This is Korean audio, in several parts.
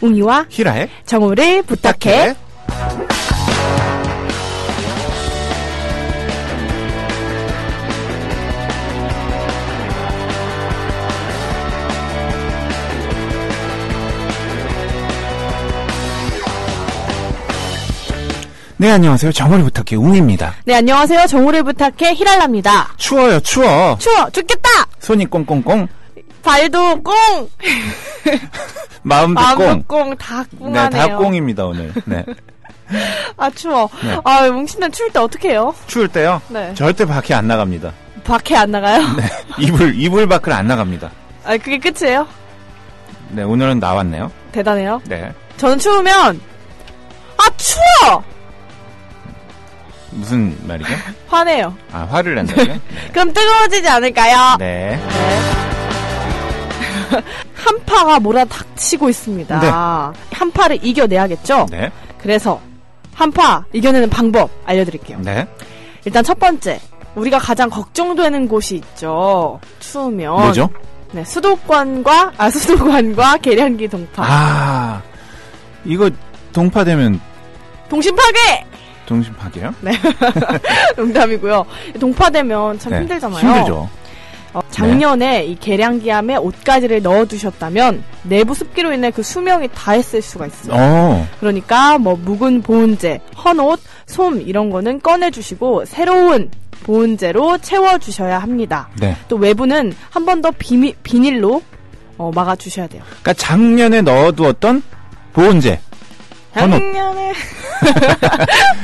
웅이와 히라의 정우를 부탁해. 네, 안녕하세요. 정우를 부탁해 웅입니다. 네, 안녕하세요. 정우를 부탁해 히랄라입니다. 추워요, 추워. 추워 죽겠다. 손이 꽁꽁꽁. 발도 꽁. 마음도 꽁. 꽁. 다 꽁하네요. 네, 다 꽁입니다 오늘. 네. 아 추워. 네. 아 뭉친단 추울 때 어떻게 해요? 추울 때요? 네. 절대 밖에 안 나갑니다. 밖에 안 나가요? 네. 이불 밖을 안 나갑니다. 아 그게 끝이에요? 네, 오늘은 나왔네요. 대단해요. 네. 저는 추우면 추워. 무슨 말이죠? 화내요. 아, 화를 낸다고요? 네. 그럼 뜨거워지지 않을까요? 네. 한파가 몰아닥치고 있습니다. 네. 한파를 이겨내야겠죠? 네. 그래서 한파 이겨내는 방법 알려드릴게요. 네. 일단 첫 번째, 우리가 가장 걱정되는 곳이 있죠. 추우면. 뭐죠? 네, 수도관과 계량기 동파. 아, 이거 동파되면 동심 파괴! 동심 파괴요? 네. 농담이고요. 동파되면 참 네. 힘들잖아요. 힘들죠. 작년에 이 계량기암에 옷가지를 넣어두셨다면 내부 습기로 인해 그 수명이 다했을 수가 있어요. 그러니까 뭐 묵은 보온재, 헌옷, 솜 이런 거는 꺼내주시고 새로운 보온재로 채워주셔야 합니다. 네. 또 외부는 한 번 더 비닐로 막아주셔야 돼요. 그러니까 작년에 넣어두었던 보온재, 헌옷 작년에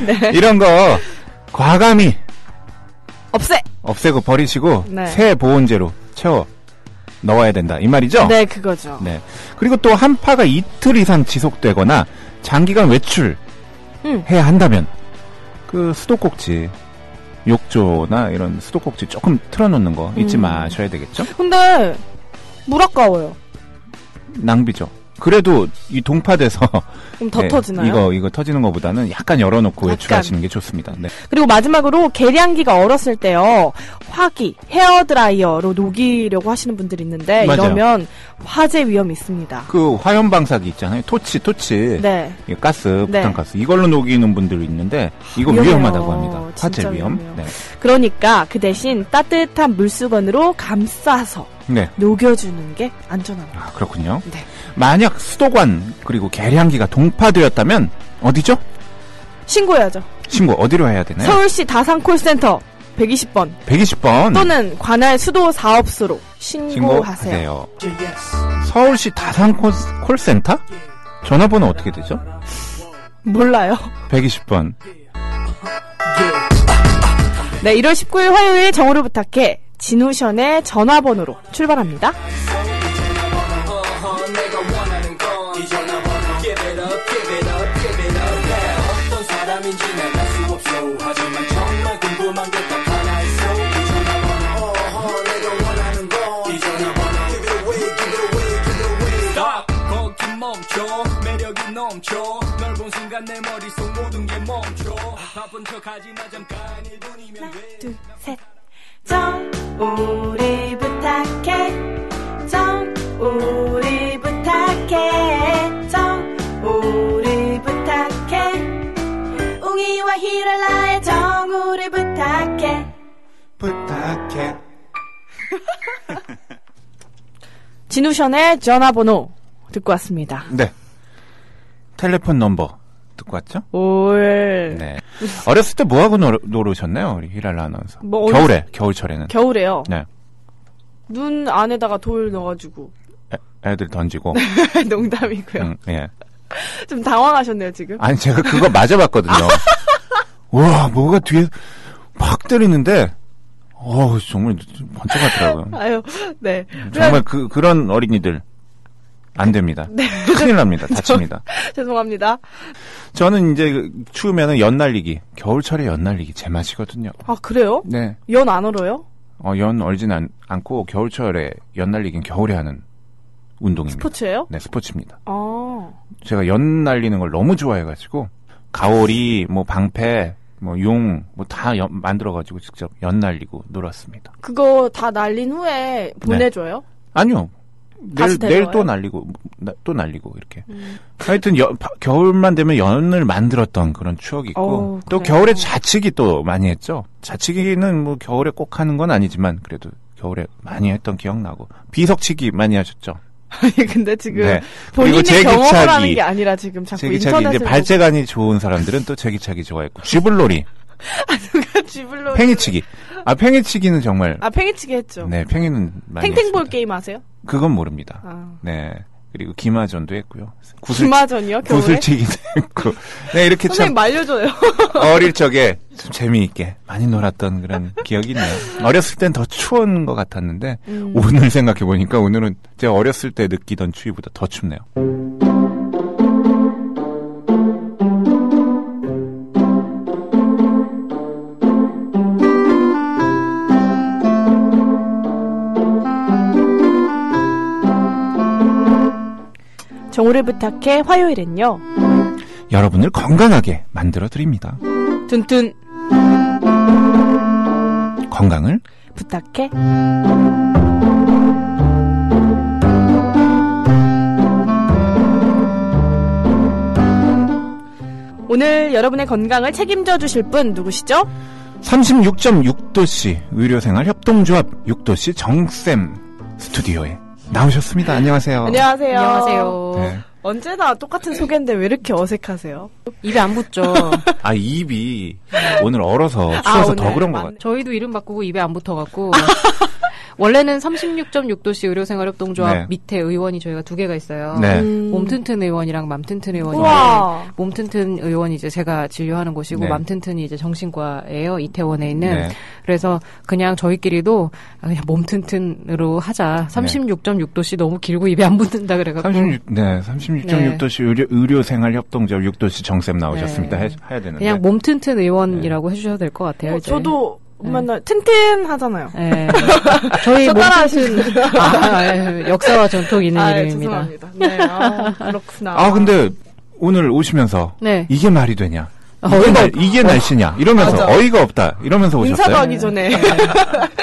네. 이런 거 과감히 없애고 버리시고 네. 새 보온재로 채워 넣어야 된다 이 말이죠? 네, 그거죠. 네. 그리고 또 한파가 이틀 이상 지속되거나 장기간 외출해야 한다면 그 수도꼭지 욕조나 이런 수도꼭지 조금 틀어놓는 거 잊지 마셔야 되겠죠? 근데 물 아까워요. 낭비죠. 그래도 이 동파돼서 그럼 더 터지나요? 이거 터지는 것보다는 약간 열어놓고 외출하시는 게 좋습니다. 네. 그리고 마지막으로 계량기가 얼었을 때요, 화기, 헤어드라이어로 녹이려고 하시는 분들이 있는데 맞아요. 이러면 화재 위험이 있습니다. 그 화염 방사기 있잖아요. 토치. 네. 가스, 네. 부탄가스 이걸로 녹이는 분들이 있는데 이거 위험해요. 위험하다고 합니다. 화재 위험. 위험해요. 네. 그러니까 그 대신 따뜻한 물수건으로 감싸서 네. 녹여주는 게 안전합니다. 아, 그렇군요. 네. 만약 수도관 그리고 계량기가 동파되었다면 어디죠? 신고해야죠. 신고 어디로 해야 되나요? 서울시 다산콜센터 120번 120번 또는 관할 수도 사업소로 신고하세요. 서울시 다산 콜센터? 전화번호 어떻게 되죠? 몰라요. 120번. 네, 1월 19일 화요일 정우를 부탁해 진우션의 전화번호로 출발합니다. 하나, 둘, 셋. 정우를 부탁해. 정우를 부탁해. 정우를 부탁해. 웅이와 히랄라의 정우를 부탁해. 부탁해. 진우션의 전화번호 듣고 왔습니다. 네. 텔레폰 넘버 듣고 왔죠? 올. 네. 어렸을 때 뭐하고 놀으셨나요? 우리 히랄라 아나운서. 겨울철에는. 겨울에요? 네. 눈 안에다가 돌 넣어가지고. 애들 던지고. 농담이고요. 예. 좀 당황하셨네요, 지금. 아니, 제가 그거 맞아봤거든요. 와, 뭐가 뒤에 팍 때리는데, 정말 번쩍하더라고요. 아유, 네. 정말 그런 어린이들. 안 됩니다. 네. 큰일 납니다. 다칩니다. 죄송합니다. 저는 이제 추우면은 연 날리기, 겨울철에 연 날리기 제 맛이거든요. 아, 그래요? 네. 연 안 얼어요? 연 얼진 않고 겨울철에 연 날리기는 겨울에 하는 운동입니다. 스포츠예요? 네, 스포츠입니다. 제가 연 날리는 걸 너무 좋아해가지고 가오리, 방패, 용, 다 만들어가지고 직접 연 날리고 놀았습니다. 그거 다 날린 후에 보내줘요? 아니요. 다시 내일 또 날리고 또 날리고 이렇게. 하여튼 겨울만 되면 연을 만들었던 그런 추억이 있고 또 그래요. 겨울에 좌치기 또 많이 했죠. 좌치기는 뭐 겨울에 꼭 하는 건 아니지만 그래도 겨울에 많이 했던 기억나고 비석치기 많이 하셨죠. 아니 근데 지금 네. 본인의 경험을 하는 게 아니라 지금 자꾸 인터넷을 이제 발재간이 좋은 사람들은 또 제기차기 좋아했고 쥐불놀이. 누가 쥐불놀이? 팽이치기. 팽이치기는 정말. 팽이치기 했죠. 네, 팽이는 많이 탱탱볼 했습니다. 게임 아세요? 그건 모릅니다. 네. 그리고 기마전도 했고요. 기마전이요? 구슬치기도 했고. 네, 이렇게 선생님 말려줘요. 어릴 적에 좀 재미있게 많이 놀았던 그런 기억이 있네요. 어렸을 땐 더 추운 것 같았는데 오늘 생각해보니까 오늘은 제가 어렸을 때 느끼던 추위보다 더 춥네요. 정오를 부탁해 화요일엔요. 여러분을 건강하게 만들어드립니다. 튼튼 건강을 부탁해. 오늘 여러분의 건강을 책임져 주실 분 누구시죠? 36.6도씨 의료생활 협동조합 6도씨 정쌤 스튜디오에 나오셨습니다. 안녕하세요. 안녕하세요. 안녕하세요. 네. 언제나 똑같은 소개인데 왜 이렇게 어색하세요? 입에 안 붙죠. 입이 오늘 얼어서 추워서 더 그런 것 같아요. 저희도 이름 바꾸고 입에 안 붙어갖고 원래는 36.6도씨 의료생활협동조합 네. 밑에 의원이 저희가 두 개가 있어요. 네. 몸튼튼 의원이랑 맘튼튼 의원인데 몸튼튼 의원이 이제 제가 진료하는 곳이고 네. 맘튼튼이 이제 정신과예요. 이태원에 있는. 네. 그래서 그냥 저희끼리도 그냥 몸튼튼으로 하자. 36.6도씨 너무 길고 입에 안 붙는다 그래갖고. 36.6도씨 의료생활협동조합 6도씨 정쌤 나오셨습니다. 네. 해야 되는데. 그냥 몸튼튼 의원이라고 해주셔도 될 것 같아요. 이제. 저도 맨날 튼튼하잖아요. 네. 저희 몸튼튼 역사와 전통 있는 이름입니다. 죄송합니다. 네, 그렇구나. 근데 오늘 오시면서 네. 이게 말이 되냐? 이게 날씨냐? 이러면서 맞아. 어이가 없다. 이러면서 오셨어요. 인사도 하기 전에. 네.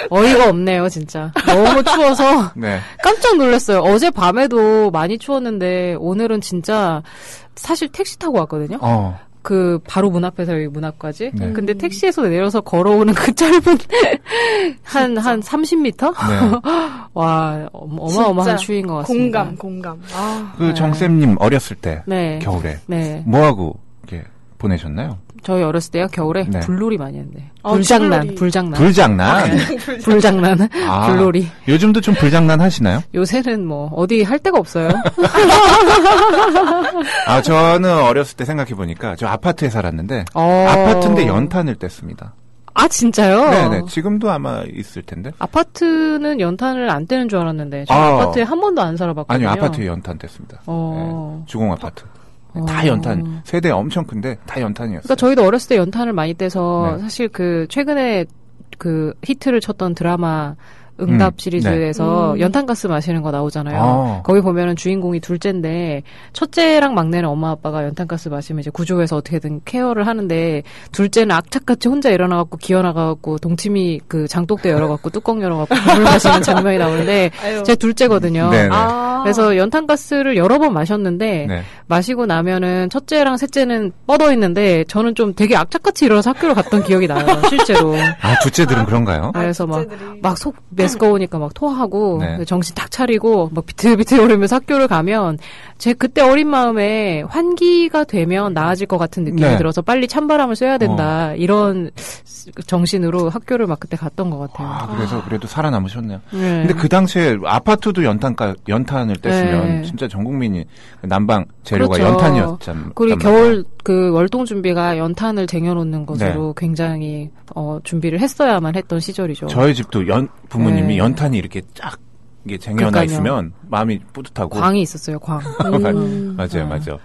어이가 없네요, 진짜. 너무 추워서 네. 깜짝 놀랐어요. 어제 밤에도 많이 추웠는데 오늘은 진짜 사실 택시 타고 왔거든요. 그 바로 문 앞에서 여기 문 앞까지. 네. 근데 택시에서 내려서 걸어오는 그 짧은 한 30m? 네. 와, 어마어마한 추위인 것 같습니다. 공감. 그 정쌤님 어렸을 때 네. 겨울에 네. 뭐 하고 이렇게 보내셨나요? 저희 어렸을 때요, 겨울에 네. 불놀이 많이 했는데. 불장난. 불장난. 불놀이. 요즘도 좀 불장난 하시나요? 요새는 뭐 어디 할 데가 없어요. 저는 어렸을 때 생각해보니까 저 아파트에 살았는데 아파트인데 연탄을 뗐습니다. 진짜요? 네네. 지금도 아마 있을 텐데. 아파트는 연탄을 안 떼는 줄 알았는데 저 아파트에 한 번도 안 살아봤거든요. 아니요, 아파트에 연탄 뗐습니다. 네, 주공 아파트. 다 연탄. 세대 엄청 큰데 다 연탄이었어요. 그러니까 저희도 어렸을 때 연탄을 많이 떼서 네. 사실 그 최근에 그 히트를 쳤던 드라마 응답 시리즈에서 네. 연탄가스 마시는 거 나오잖아요. 거기 보면은 주인공이 둘째인데 첫째랑 막내는 엄마 아빠가 연탄가스 마시면 이제 구조해서 어떻게든 케어를 하는데 둘째는 악착같이 혼자 일어나갖고 기어나가갖고 동치미 그 장독대 열어갖고 뚜껑 열어갖고 물을 마시는 장면이 나오는데 제 둘째거든요. 그래서 연탄가스를 여러 번 마셨는데 네. 마시고 나면은 첫째랑 셋째는 뻗어 있는데 저는 좀 되게 악착같이 일어나서 학교를 갔던 기억이 나요. 실제로. 둘째들은 그런가요? 그래서 막 속 메스꺼우니까 막 토하고 네. 정신 딱 차리고 막 비틀비틀 거리면서 학교를 가면 제 그때 어린 마음에 환기가 되면 나아질 것 같은 느낌이 네. 들어서 빨리 찬바람을 쐬야 된다 이런 정신으로 학교를 막 그때 갔던 것 같아요. 그래서 그래도 살아남으셨네요. 네. 근데 그 당시에 아파트도 연탄을 뗐으면 네. 진짜 전 국민이 난방 재료가 그렇죠. 연탄이었잖아요. 그리고 겨울 그 월동 준비가 연탄을 쟁여놓는 것으로 굉장히 준비를 했어야만 했던 시절이죠. 저희 집도 부모님이 네. 연탄이 이렇게 쫙 이게 쟁여놔 있으면 마음이 뿌듯하고. 광이 있었어요, 광. 맞아요.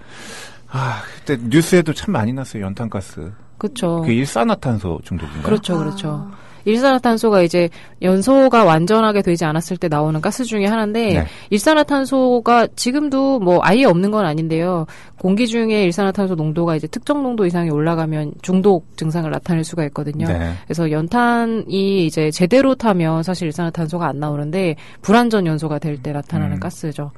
그때 뉴스에도 참 많이 났어요, 연탄가스. 그렇죠. 그 일산화탄소 중독인가요? 그렇죠. 일산화탄소가 이제 연소가 완전하게 되지 않았을 때 나오는 가스 중에 하나인데 네. 일산화탄소가 지금도 뭐 아예 없는 건 아닌데요. 공기 중에 일산화탄소 농도가 이제 특정 농도 이상이 올라가면 중독 증상을 나타낼 수가 있거든요. 네. 그래서 연탄이 이제 제대로 타면 사실 일산화탄소가 안 나오는데 불완전 연소가 될 때 나타나는 가스죠.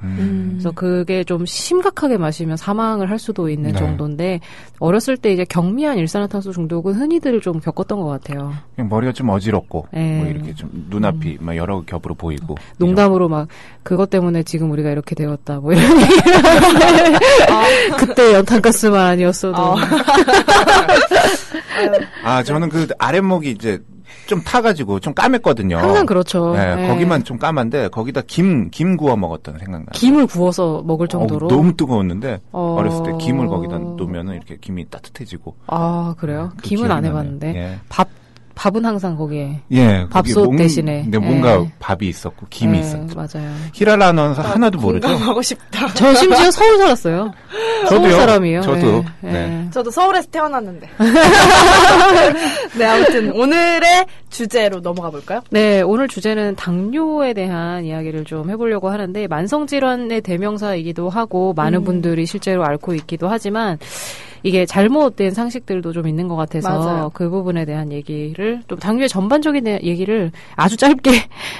그래서 그게 좀 심각하게 마시면 사망을 할 수도 있는 네. 정도인데 어렸을 때 이제 경미한 일산화탄소 중독은 흔히들 좀 겪었던 것 같아요. 그냥 머리가 좀 어지럽고 네. 뭐 이렇게 좀 눈앞이 막 여러 겹으로 보이고 농담으로 막 그것 때문에 지금 우리가 이렇게 되었다 뭐 이런 얘기를 하는데 그때 연탄가스만 아니었어도 저는 그 아랫목이 이제 좀 타가지고 좀 까맸거든요. 항상 그렇죠. 네, 네. 거기만 좀 까만데 거기다 김 구워 먹었던 생각나요. 김을 구워서 먹을 정도로? 너무 뜨거웠는데 어렸을 때 김을 거기다 놓으면은 이렇게 김이 따뜻해지고. 아 그래요? 그 김은 안 해봤는데 예. 밥은 항상 거기에. 예. 밥솥 대신에. 근데 뭔가 밥이 있었고 김이 있었죠. 맞아요. 히라라 아나운서 하나도 모르죠. 공감하고 싶다. 저 심지어 서울 살았어요. 서울 사람이에요. 저도. 네. 네. 저도 서울에서 태어났는데. 네, 아무튼 오늘의 주제로 넘어가 볼까요? 네, 오늘 주제는 당뇨에 대한 이야기를 좀 해보려고 하는데 만성질환의 대명사이기도 하고 많은 분들이 실제로 앓고 있기도 하지만 이게 잘못된 상식들도 좀 있는 것 같아서 맞아요. 그 부분에 대한 얘기를 좀 당뇨의 전반적인 얘기를 아주 짧게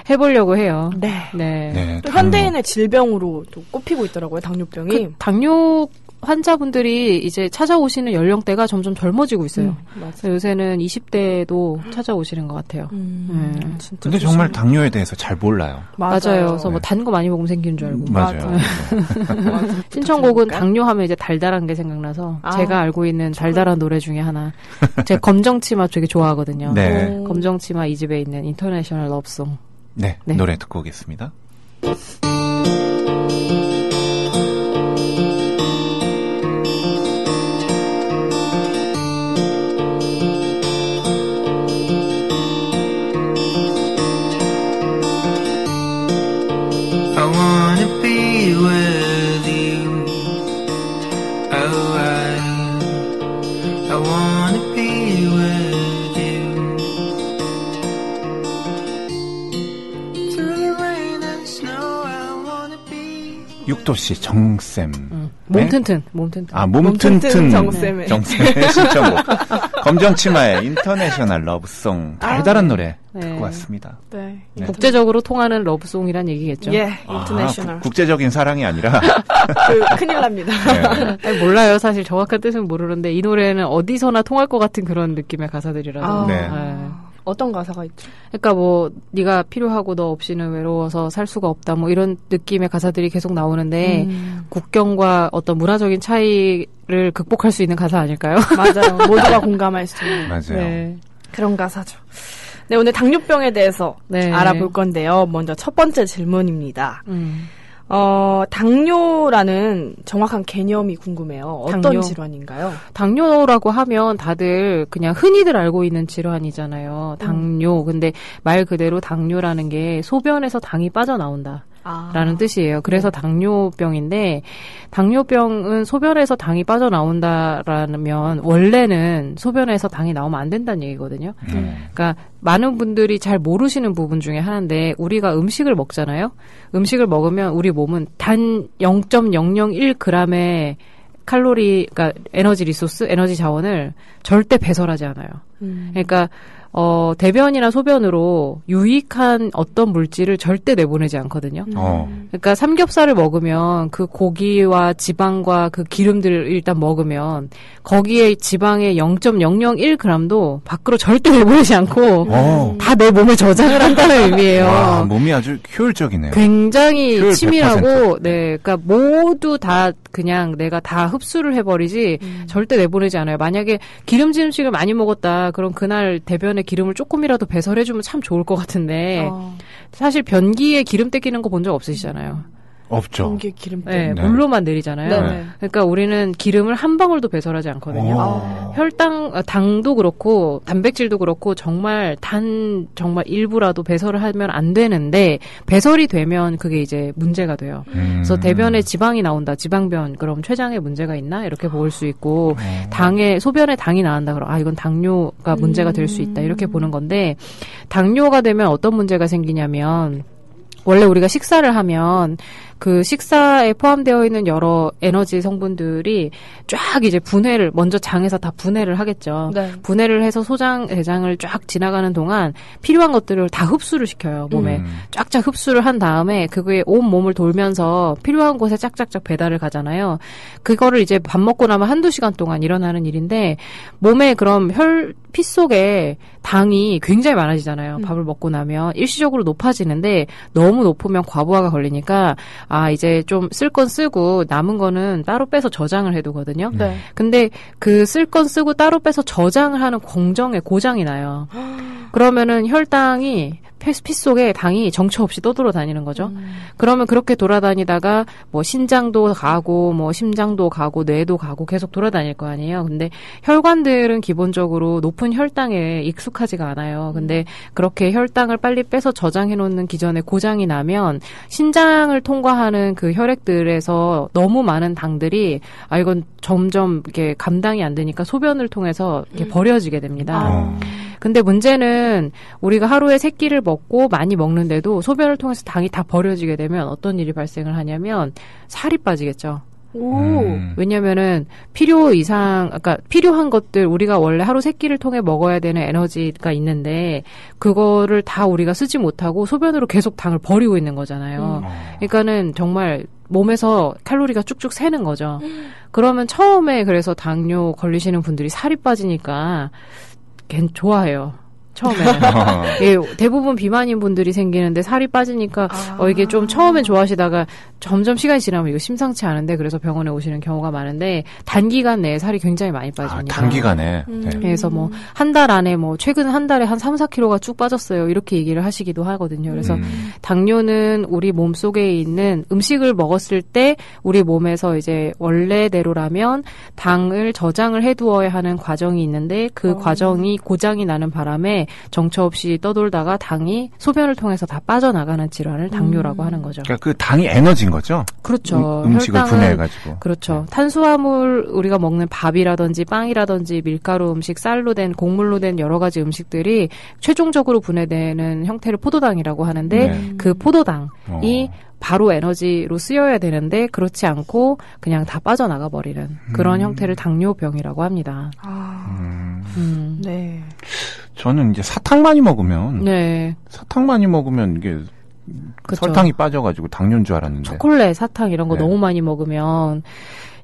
해보려고 해요. 네. 네. 네 또 현대인의 질병으로 또 꼽히고 있더라고요, 당뇨병이. 그 당뇨 환자분들이 이제 찾아오시는 연령대가 점점 젊어지고 있어요. 그래서 요새는 20대도 찾아오시는 것 같아요. 진짜 근데 정말 당뇨에 대해서 잘 몰라요. 맞아요. 그래서 뭐 단 거 많이 먹으면 생기는 줄 알고. 맞아요. 신청곡은 당뇨하면 이제 달달한 게 생각나서 제가 알고 있는 달달한 노래 중에 하나. 제가 검정치마 되게 좋아하거든요. 네. 검정치마 2집에 있는 인터내셔널 러브송. 네, 노래 듣고 오겠습니다. 육도씨 정쌤. 몸 튼튼. 몸 튼튼 정쌤의 신청곡. 검정치마의 인터내셔널 러브송. 달달한 노래 듣고 왔습니다. 네. 국제적으로 통하는 러브송이란 얘기겠죠. 예, 인터내셔널. 국제적인 사랑이 아니라. 큰일 납니다. 네. 아니, 몰라요. 사실 정확한 뜻은 모르는데 이 노래는 어디서나 통할 것 같은 그런 느낌의 가사들이라서. 네. 어떤 가사가 있죠? 그러니까 뭐 네가 필요하고 너 없이는 외로워서 살 수가 없다 뭐 이런 느낌의 가사들이 계속 나오는데 국경과 어떤 문화적인 차이를 극복할 수 있는 가사 아닐까요? 맞아요. 모두가 공감할 수 있는. 맞아요. 네. 그런 가사죠. 네, 오늘 당뇨병에 대해서 알아볼 건데요. 먼저 첫 번째 질문입니다. 당뇨라는 정확한 개념이 궁금해요. 어떤 질환인가요? 당뇨라고 하면 다들 그냥 흔히들 알고 있는 질환이잖아요. 당뇨. 근데 말 그대로 당뇨라는 게 소변에서 당이 빠져나온다. 라는 뜻이에요. 그래서 당뇨병인데 당뇨병은 소변에서 당이 빠져나온다라면 원래는 소변에서 당이 나오면 안 된다는 얘기거든요. 그러니까 많은 분들이 잘 모르시는 부분 중에 하나인데 우리가 음식을 먹잖아요. 음식을 먹으면 우리 몸은 단 0.001g의 칼로리, 그러니까 에너지 리소스, 에너지 자원을 절대 배설하지 않아요. 그러니까 대변이나 소변으로 유익한 어떤 물질을 절대 내보내지 않거든요. 그러니까 삼겹살을 먹으면 그 고기와 지방과 그 기름들을 일단 먹으면 거기에 지방의 0.001g도 밖으로 절대 내보내지 않고 다 내 몸에 저장을 한다는 의미예요. 와, 몸이 아주 효율적이네요. 굉장히 효율 치밀하고, 네, 그러니까 모두 다 그냥 내가 다 흡수를 해버리지 절대 내보내지 않아요. 만약에 기름진 음식을 많이 먹었다, 그럼 그날 대변에 기름을 조금이라도 배설해주면 참 좋을 것 같은데 사실 변기에 기름 떼끼는 거 본 적 없으시잖아요. 없죠. 공기에 기름 네, 물로만 내리잖아요. 네. 그러니까 우리는 기름을 한 방울도 배설하지 않거든요. 당도 그렇고 단백질도 그렇고 정말 일부라도 배설을 하면 안 되는데 배설이 되면 그게 이제 문제가 돼요. 그래서 대변에 지방이 나온다. 지방변. 그럼 췌장에 문제가 있나? 이렇게 볼 수 있고 소변에 당이 나온다. 그럼 이건 당뇨가 문제가 될 수 있다. 이렇게 보는 건데 당뇨가 되면 어떤 문제가 생기냐면 원래 우리가 식사를 하면 그 식사에 포함되어 있는 여러 에너지 성분들이 쫙 이제 먼저 장에서 다 분해를 하겠죠. 네. 분해를 해서 소장, 대장을 쫙 지나가는 동안 필요한 것들을 다 흡수를 시켜요, 몸에. 쫙쫙 흡수를 한 다음에 그거에 온 몸을 돌면서 필요한 곳에 쫙쫙쫙 배달을 가잖아요. 그거를 이제 밥 먹고 나면 1-2시간 동안 일어나는 일인데 몸에 그럼 피 속에 당이 굉장히 많아지잖아요. 밥을 먹고 나면 일시적으로 높아지는데 너무 높으면 과부하가 걸리니까 이제 좀 쓸 건 쓰고 남은 거는 따로 빼서 저장을 해두거든요. 네. 근데 그 쓸 건 쓰고 따로 빼서 저장을 하는 공정에 고장이 나요. 그러면은 혈당이 피 속에 당이 정처 없이 떠돌아다니는 거죠. 그러면 그렇게 돌아다니다가 뭐 신장도 가고 뭐 심장도 가고 뇌도 가고 계속 돌아다닐 거 아니에요. 근데 혈관들은 기본적으로 높은 혈당에 익숙하지가 않아요. 근데 그렇게 혈당을 빨리 빼서 저장해 놓는 기전에 고장이 나면 신장을 통과하는 그 혈액들에서 너무 많은 당들이 이건 점점 이렇게 감당이 안 되니까 소변을 통해서 이렇게 버려지게 됩니다. 근데 문제는 우리가 하루에 3끼를 먹고 많이 먹는데도 소변을 통해서 당이 다 버려지게 되면 어떤 일이 발생을 하냐면 살이 빠지겠죠. 왜냐면은 필요한 것들 우리가 원래 하루 3끼를 통해 먹어야 되는 에너지가 있는데 그거를 다 우리가 쓰지 못하고 소변으로 계속 당을 버리고 있는 거잖아요. 그러니까는 정말 몸에서 칼로리가 쭉쭉 새는 거죠. 그러면 처음에 그래서 당뇨 걸리시는 분들이 살이 빠지니까 좋아해요. 처음에. 예, 대부분 비만인 분들이 생기는데 살이 빠지니까 이게 좀 처음엔 좋아하시다가 점점 시간이 지나면 이거 심상치 않은데 그래서 병원에 오시는 경우가 많은데 단기간 내에 살이 굉장히 많이 빠집니다. 단기간에. 네. 그래서 뭐 한 달 안에 최근 한 달에 한 3-4kg가 쭉 빠졌어요. 이렇게 얘기를 하시기도 하거든요. 그래서 당뇨는 우리 몸 속에 있는 음식을 먹었을 때 우리 몸에서 이제 원래대로라면 당을 저장을 해두어야 하는 과정이 있는데 그 과정이 고장이 나는 바람에 정처 없이 떠돌다가 당이 소변을 통해서 다 빠져나가는 질환을 당뇨라고 하는 거죠. 그러니까 그 당이 에너지인 거죠? 그렇죠. 음식을 분해해가지고. 그렇죠. 탄수화물 우리가 먹는 밥이라든지 빵이라든지 밀가루 음식, 쌀로 된 곡물로 된 여러 가지 음식들이 최종적으로 분해되는 형태를 포도당이라고 하는데 그 포도당이 바로 에너지로 쓰여야 되는데 그렇지 않고 그냥 다 빠져나가 버리는 그런 형태를 당뇨병이라고 합니다. 네. 저는 이제 사탕 많이 먹으면 이게 그쵸. 설탕이 빠져가지고 당뇨인 줄 알았는데 초콜릿, 사탕 이런 거 너무 많이 먹으면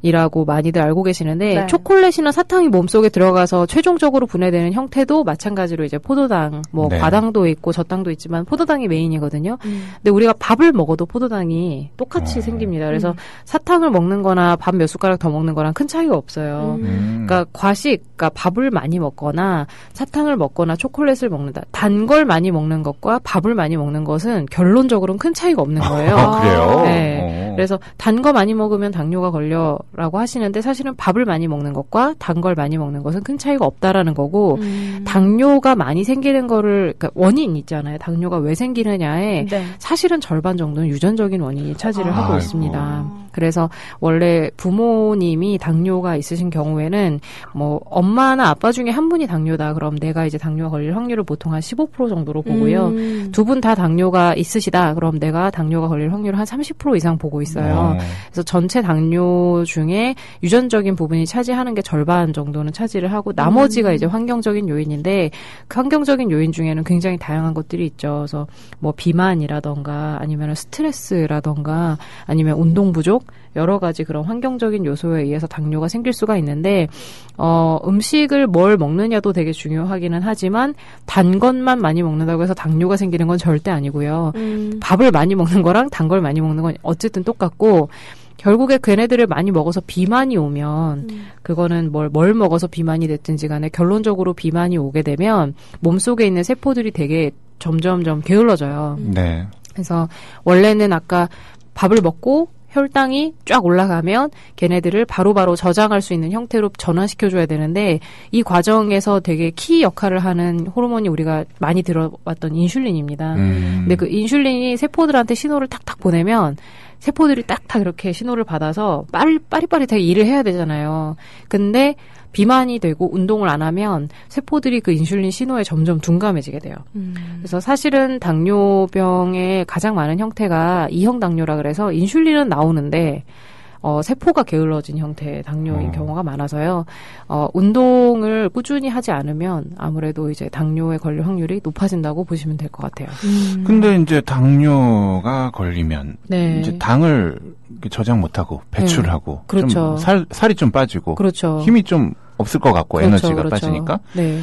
이라고 많이들 알고 계시는데 초콜릿이나 사탕이 몸속에 들어가서 최종적으로 분해되는 형태도 마찬가지로 이제 포도당, 과당도 있고 저당도 있지만 포도당이 메인이거든요. 근데 우리가 밥을 먹어도 포도당이 똑같이 생깁니다. 그래서 사탕을 먹는 거나 밥 몇 숟가락 더 먹는 거랑 큰 차이가 없어요. 그러니까 그러니까 밥을 많이 먹거나 사탕을 먹거나 초콜릿을 먹는다. 단 걸 많이 먹는 것과 밥을 많이 먹는 것은 결론적으로는 큰 차이가 없는 거예요. 그래요? 네. 그래서 단 거 많이 먹으면 당뇨가 라고 하시는데 사실은 밥을 많이 먹는 것과 단 걸 많이 먹는 것은 큰 차이가 없다라는 거고 당뇨가 많이 생기는 거를 그러니까 원인 있잖아요. 당뇨가 왜 생기느냐에 사실은 절반 정도는 유전적인 원인이 차지를 하고 있습니다. 그래서 원래 부모님이 당뇨가 있으신 경우에는 엄마나 아빠 중에 한 분이 당뇨다. 그럼 내가 이제 당뇨가 걸릴 확률을 보통 한 15% 정도로 보고요. 두 분 다 당뇨가 있으시다. 그럼 내가 당뇨가 걸릴 확률을 한 30% 이상 보고 있어요. 그래서 전체 당뇨 중에 유전적인 부분이 차지하는 게 절반 정도는 차지를 하고 나머지가 이제 환경적인 요인인데 그 환경적인 요인 중에는 굉장히 다양한 것들이 있죠. 그래서 비만이라던가 아니면 스트레스라던가 아니면 운동 부족 여러 가지 그런 환경적인 요소에 의해서 당뇨가 생길 수가 있는데 음식을 뭘 먹느냐도 되게 중요하기는 하지만 단 것만 많이 먹는다고 해서 당뇨가 생기는 건 절대 아니고요. 밥을 많이 먹는 거랑 단 걸 많이 먹는 건 어쨌든 똑같고 결국에 걔네들을 많이 먹어서 비만이 오면 그거는 뭘 먹어서 비만이 됐든지 간에 결론적으로 비만이 오게 되면 몸속에 있는 세포들이 되게 점점점 게을러져요. 네. 그래서 원래는 아까 밥을 먹고 혈당이 쫙 올라가면 걔네들을 바로바로 저장할 수 있는 형태로 전환시켜줘야 되는데 이 과정에서 되게 키 역할을 하는 호르몬이 우리가 많이 들어봤던 인슐린입니다. 근데 그 인슐린이 세포들한테 신호를 탁탁 보내면 세포들이 딱딱 이렇게 신호를 받아서 빠릿빠릿하게 일을 해야 되잖아요. 근데 비만이 되고 운동을 안 하면 세포들이 그 인슐린 신호에 점점 둔감해지게 돼요. 그래서 사실은 당뇨병의 가장 많은 형태가 2형 당뇨라 그래서 인슐린은 나오는데 세포가 게을러진 형태의 당뇨인 경우가 많아서요. 운동을 꾸준히 하지 않으면 아무래도 이제 당뇨에 걸릴 확률이 높아진다고 보시면 될 것 같아요. 근데 이제 당뇨가 걸리면 네. 이제 당을 저장 못하고 배출을 하고 그렇죠. 좀 살이 좀 빠지고 그렇죠. 힘이 좀 없을 것 같고 그렇죠, 에너지가 그렇죠. 빠지니까. 네.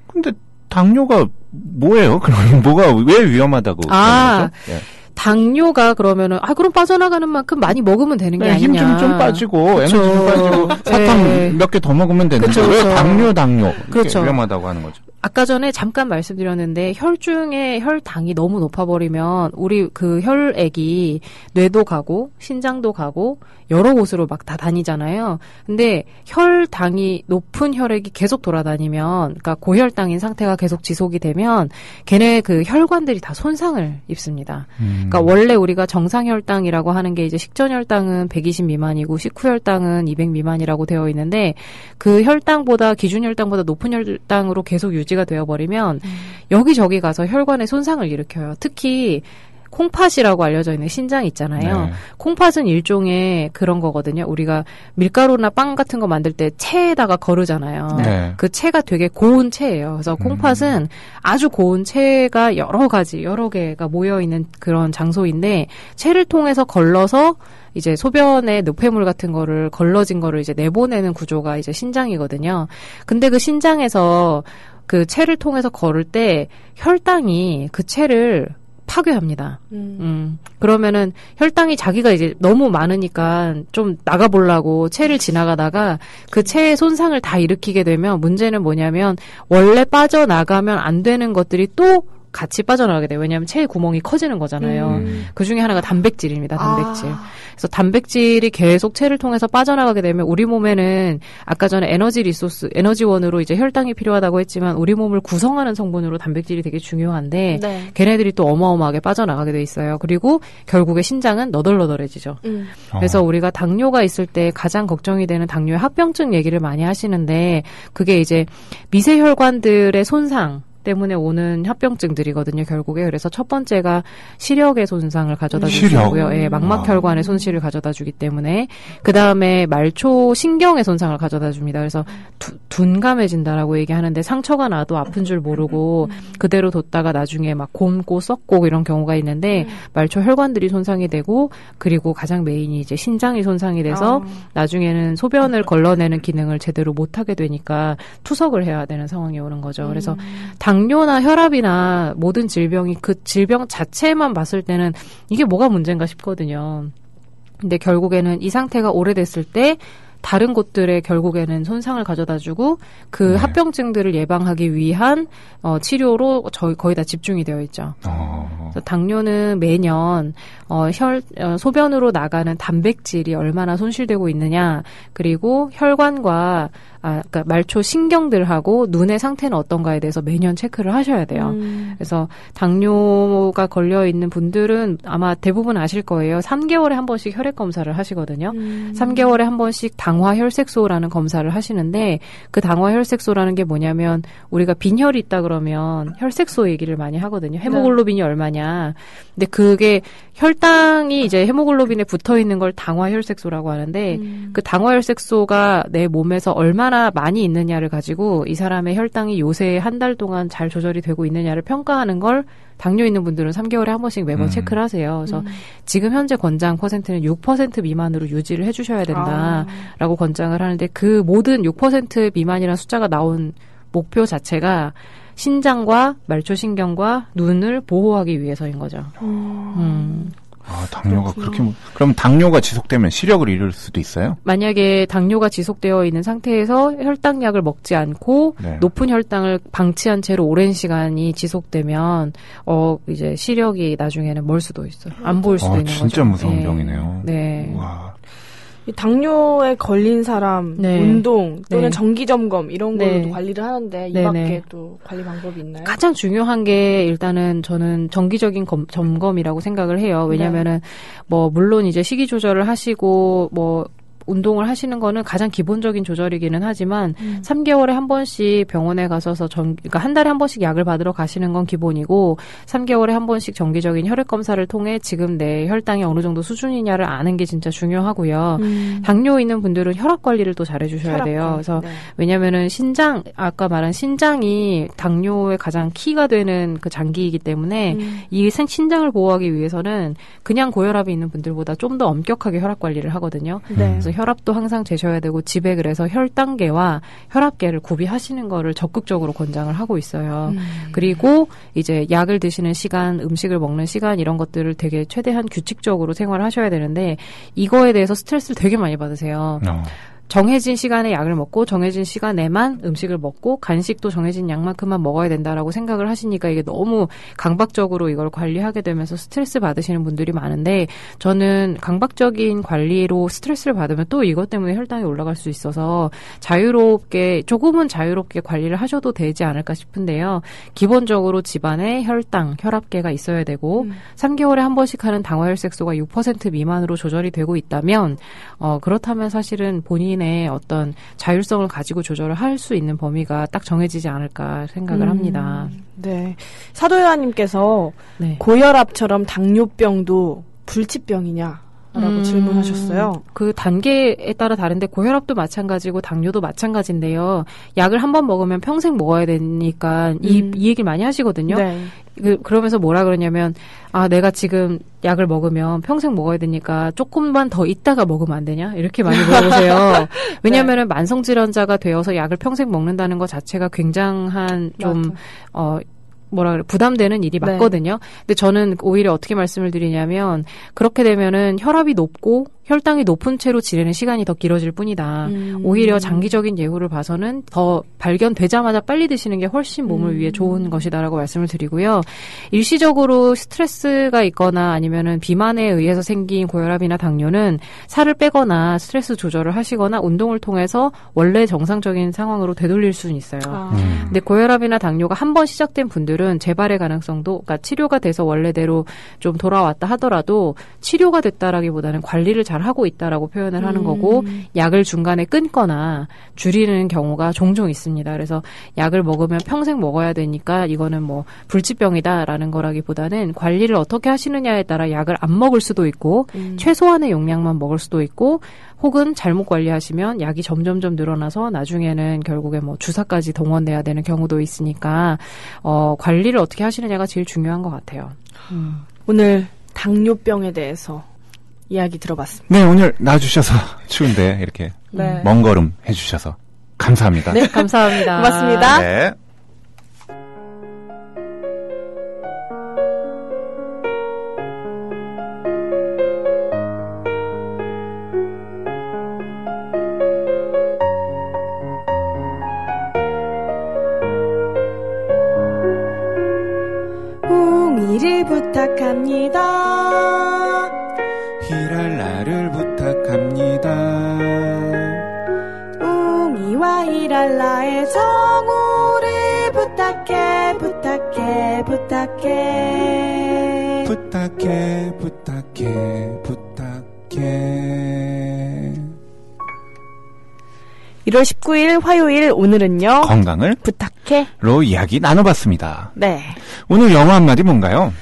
근데 당뇨가 뭐예요? 그럼 뭐가 왜 위험하다고 하는 거죠? 예. 당뇨가 그러면은 그럼 빠져나가는 만큼 많이 먹으면 되는 게 아니냐. 힘 좀 빠지고 그쵸. 에너지 좀 빠지고 사탕 몇 개 더 먹으면 되는데 그쵸, 왜 그쵸. 당뇨 그렇죠. 위험하다고 하는 거죠? 아까 전에 잠깐 말씀드렸는데 혈중에 혈당이 너무 높아버리면 우리 그 혈액이 뇌도 가고 신장도 가고 여러 곳으로 막 다 다니잖아요. 근데 혈당이 높은 혈액이 계속 돌아다니면 그러니까 고혈당인 상태가 계속 지속이 되면 걔네 그 혈관들이 다 손상을 입습니다. 그러니까 원래 우리가 정상 혈당이라고 하는 게 이제 식전 혈당은 120 미만이고 식후 혈당은 200 미만이라고 되어 있는데 그 혈당보다 기준 혈당보다 높은 혈당으로 계속 유지가 되어버리면 여기저기 가서 혈관에 손상을 일으켜요. 특히 콩팥이라고 알려져 있는 신장 있잖아요. 네. 콩팥은 일종의 그런 거거든요. 우리가 밀가루나 빵 같은 거 만들 때 체에다가 거르잖아요. 네. 그 체가 되게 고운 체예요. 그래서 콩팥은 아주 고운 체가 여러 개가 모여있는 그런 장소인데 체를 통해서 걸러서 이제 소변에 노폐물 같은 거를 걸러진 거를 이제 내보내는 구조가 이제 신장이거든요. 근데 그 신장에서 그 체를 통해서 걸을 때 혈당이 그 체를 파괴합니다. 그러면은 혈당이 자기가 이제 너무 많으니까 좀 나가보려고 체를 지나가다가 그 체의 손상을 다 일으키게 되면 문제는 뭐냐면 원래 빠져나가면 안 되는 것들이 또 같이 빠져나가게 돼요. 왜냐하면 체의 구멍이 커지는 거잖아요. 그 중에 하나가 단백질입니다. 단백질. 그래서 단백질이 계속 체를 통해서 빠져나가게 되면 우리 몸에는 아까 전에 에너지 리소스, 에너지원으로 이제 혈당이 필요하다고 했지만 우리 몸을 구성하는 성분으로 단백질이 되게 중요한데 네. 걔네들이 또 어마어마하게 빠져나가게 돼 있어요. 그리고 결국에 신장은 너덜너덜해지죠. 그래서 우리가 당뇨가 있을 때 가장 걱정이 되는 당뇨의 합병증 얘기를 많이 하시는데 그게 이제 미세혈관들의 손상 때문에 오는 합병증들이거든요, 결국에. 그래서 첫 번째가 시력의 손상을 가져다 주고요. 예, 망막혈관의 손실을 가져다 주기 때문에. 그다음에 말초 신경의 손상을 가져다 줍니다. 그래서 둔감해진다라고 얘기하는데 상처가 나도 아픈 줄 모르고 그대로 뒀다가 나중에 막 곪고 썩고 이런 경우가 있는데 말초 혈관들이 손상이 되고 그리고 가장 메인이 이제 신장이 손상이 돼서 나중에는 소변을 걸러내는 기능을 제대로 못하게 되니까 투석을 해야 되는 상황이 오는 거죠. 그래서 당뇨나 혈압이나 모든 질병이 그 질병 자체만 봤을 때는 이게 뭐가 문제인가 싶거든요. 근데 결국에는 이 상태가 오래됐을 때 다른 곳들에 결국에는 손상을 가져다주고 그 합병증들을 예방하기 위한 치료로 거의 다 집중이 되어 있죠. 그래서 당뇨는 매년 소변으로 나가는 단백질이 얼마나 손실되고 있느냐, 그리고 혈관과 그러니까 말초 신경들하고 눈의 상태는 어떤가에 대해서 매년 체크를 하셔야 돼요. 그래서 당뇨가 걸려 있는 분들은 아마 대부분 아실 거예요. 3개월에 한 번씩 혈액 검사를 하시거든요. 3개월에 한 번씩 당화 혈색소라는 검사를 하시는데 그 당화 혈색소라는 게 뭐냐면 우리가 빈혈이 있다 그러면 혈색소 얘기를 많이 하거든요. 헤모글로빈이 얼마냐. 근데 그게 혈당이 이제 헤모글로빈에 붙어 있는 걸 당화 혈색소라고 하는데 그 당화 혈색소가 내 몸에서 얼마나 많이 있느냐를 가지고 이 사람의 혈당이 요새 한 달 동안 잘 조절이 되고 있느냐를 평가하는 걸 당뇨 있는 분들은 3개월에 한 번씩 매번 체크를 하세요. 그래서 지금 현재 권장 퍼센트는 6% 미만으로 유지를 해주셔야 된다라고 권장을 하는데 그 모든 6% 미만이라는 숫자가 나온 목표 자체가 신장과 말초신경과 눈을 보호하기 위해서인 거죠. 당뇨가 그렇게 그럼 당뇨가 지속되면 시력을 잃을 수도 있어요? 만약에 당뇨가 지속되어 있는 상태에서 혈당약을 먹지 않고 네. 높은 혈당을 방치한 채로 오랜 시간이 지속되면 이제 시력이 나중에는 멀 수도 있어요. 안 보일 수도 있는 거죠. 진짜 무서운 병이네요. 네. 와. 당뇨에 걸린 사람, 네. 운동 또는 네. 정기점검 이런 걸로 네. 관리를 하는데 이 밖에 또 관리 방법이 있나요? 가장 중요한 게 일단은 저는 정기적인 점검이라고 생각을 해요. 왜냐면은 네. 물론 이제 식이 조절을 하시고 운동을 하시는 거는 가장 기본적인 조절이기는 하지만 3개월에 한 번씩 병원에 가셔서 그러니까 한 달에 한 번씩 약을 받으러 가시는 건 기본이고 3개월에 한 번씩 정기적인 혈액 검사를 통해 지금 내 혈당이 어느 정도 수준이냐를 아는 게 진짜 중요하고요. 당뇨 있는 분들은 혈압 관리를 또 잘해 주셔야 돼요. 그래서 네. 왜냐면은 아까 말한 신장이 당뇨의 가장 키가 되는 그 장기이기 때문에 이 신장을 보호하기 위해서는 그냥 고혈압이 있는 분들보다 좀 더 엄격하게 혈압 관리를 하거든요. 네. 그래서 혈압도 항상 재셔야 되고 집에 그래서 혈당계와 혈압계를 구비하시는 거를 적극적으로 권장을 하고 있어요. 그리고 이제 약을 드시는 시간, 음식을 먹는 시간 이런 것들을 되게 최대한 규칙적으로 생활을 하셔야 되는데 이거에 대해서 스트레스를 되게 많이 받으세요. 정해진 시간에 약을 먹고 정해진 시간에만 음식을 먹고 간식도 정해진 양만큼만 먹어야 된다라고 생각을 하시니까 이게 너무 강박적으로 이걸 관리하게 되면서 스트레스 받으시는 분들이 많은데 저는 강박적인 관리로 스트레스를 받으면 또 이것 때문에 혈당이 올라갈 수 있어서 조금은 자유롭게 관리를 하셔도 되지 않을까 싶은데요. 기본적으로 집안에 혈당, 혈압계가 있어야 되고 3개월에 한 번씩 하는 당화혈색소가 6% 미만으로 조절이 되고 있다면 그렇다면 사실은 본인의 어떤 자율성을 가지고 조절을 할 수 있는 범위가 딱 정해지지 않을까 생각을 합니다. 네. 사도요한님께서 네. 고혈압처럼 당뇨병도 불치병이냐? 라고 질문하셨어요. 그 단계에 따라 다른데 고혈압도 마찬가지고 당뇨도 마찬가지인데요. 약을 한 번 먹으면 평생 먹어야 되니까 이 얘기를 많이 하시거든요. 네. 그러면서 뭐라 그러냐면 내가 지금 약을 먹으면 평생 먹어야 되니까 조금만 더 있다가 먹으면 안 되냐? 이렇게 많이 물어보세요. 왜냐하면 만성질환자가 되어서 약을 평생 먹는다는 것 자체가 굉장한 좀 부담되는 일이 맞거든요. 네. 근데 저는 오히려 어떻게 말씀을 드리냐면 그렇게 되면은 혈압이 높고 혈당이 높은 채로 지내는 시간이 더 길어질 뿐이다. 오히려 장기적인 예후를 봐서는 더 발견되자마자 빨리 드시는 게 훨씬 몸을 위해 좋은 것이다라고 말씀을 드리고요. 일시적으로 스트레스가 있거나 아니면은 비만에 의해서 생긴 고혈압이나 당뇨는 살을 빼거나 스트레스 조절을 하시거나 운동을 통해서 원래 정상적인 상황으로 되돌릴 수는 있어요. 근데 고혈압이나 당뇨가 한 번 시작된 분들은 재발의 가능성도, 그러니까 치료가 돼서 원래대로 좀 돌아왔다 하더라도 치료가 됐다라기보다는 관리를 잘 하고 있다라고 표현을 하는 거고 약을 중간에 끊거나 줄이는 경우가 종종 있습니다. 그래서 약을 먹으면 평생 먹어야 되니까 이거는 불치병이다라는 거라기보다는 관리를 어떻게 하시느냐에 따라 약을 안 먹을 수도 있고 최소한의 용량만 먹을 수도 있고 혹은 잘못 관리하시면 약이 점점점 늘어나서 나중에는 결국에 주사까지 동원돼야 되는 경우도 있으니까 관리를 어떻게 하시느냐가 제일 중요한 것 같아요. 오늘 당뇨병에 대해서 이야기 들어봤습니다. 네, 오늘 나와주셔서 추운데 이렇게 먼 걸음 해주셔서 감사합니다. 네, 감사합니다. 고맙습니다. 네. 옹이를 부탁합니다. 히랄라를 부탁합니다. 옹이와 히랄라의 정우를 부탁해 부탁해 부탁해 부탁해 부탁해 부탁해 1월 19일 화요일 오늘은요. 건강을 부탁해로 이야기 나눠봤습니다. 네. 오늘 영어 한마디 뭔가요?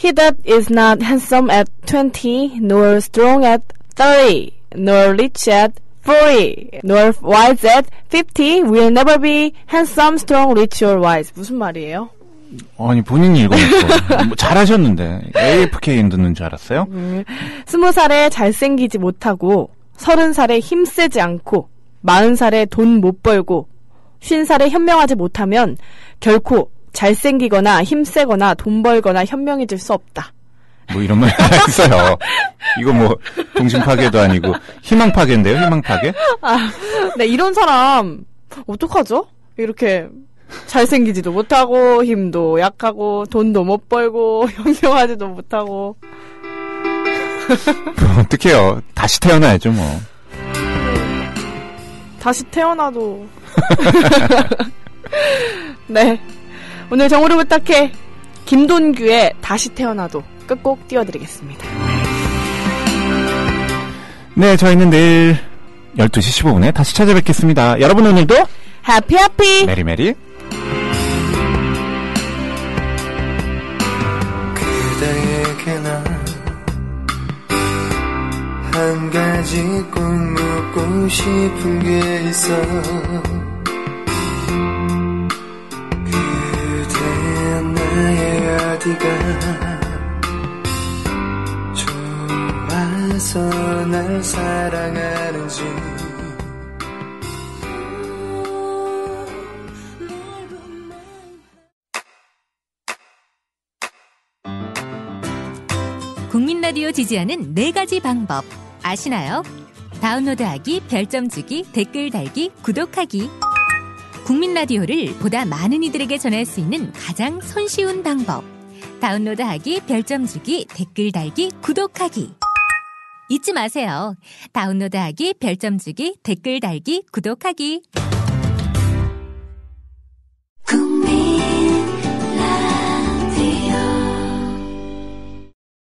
He that is not handsome at 20, nor strong at 30, nor rich at 40, nor wise at 50, will never be handsome, strong, rich, or wise. 무슨 말이에요? 아니 본인이 읽어놓고 잘하셨는데 AFK 듣는 줄 알았어요? 20살에 잘생기지 못하고 30살에 힘세지 않고 40살에 돈 못 벌고 50살에 현명하지 못하면 결코 잘생기거나 힘세거나 돈 벌거나 현명해질 수 없다. 뭐 이런 말 있어요. 이거 뭐 동심 파괴도 아니고 희망 파괴인데요. 희망 파괴? 네, 이런 사람 어떡하죠? 이렇게 잘생기지도 못하고 힘도 약하고 돈도 못 벌고 현명하지도 못하고 뭐 어떡해요. 다시 태어나야죠 뭐. 다시 태어나도 네, 오늘 정우를 부탁해 김돈규의 다시 태어나도 끝곡 띄워드리겠습니다. 네, 저희는 내일 12시 15분에 다시 찾아뵙겠습니다. 여러분 오늘도 해피 메리메리 그대에게 난 한 가지 꼭 묻고 싶은 게 있어. 그대 나의 어디가 좋아서 날 사랑하는지. 국민 라디오 지지하는 4가지 방법 아시나요? 다운로드하기, 별점 주기, 댓글 달기, 구독하기. 국민 라디오를 보다 많은 이들에게 전할 수 있는 가장 손쉬운 방법. 다운로드하기, 별점 주기, 댓글 달기, 구독하기. 잊지 마세요. 다운로드하기, 별점 주기, 댓글 달기, 구독하기.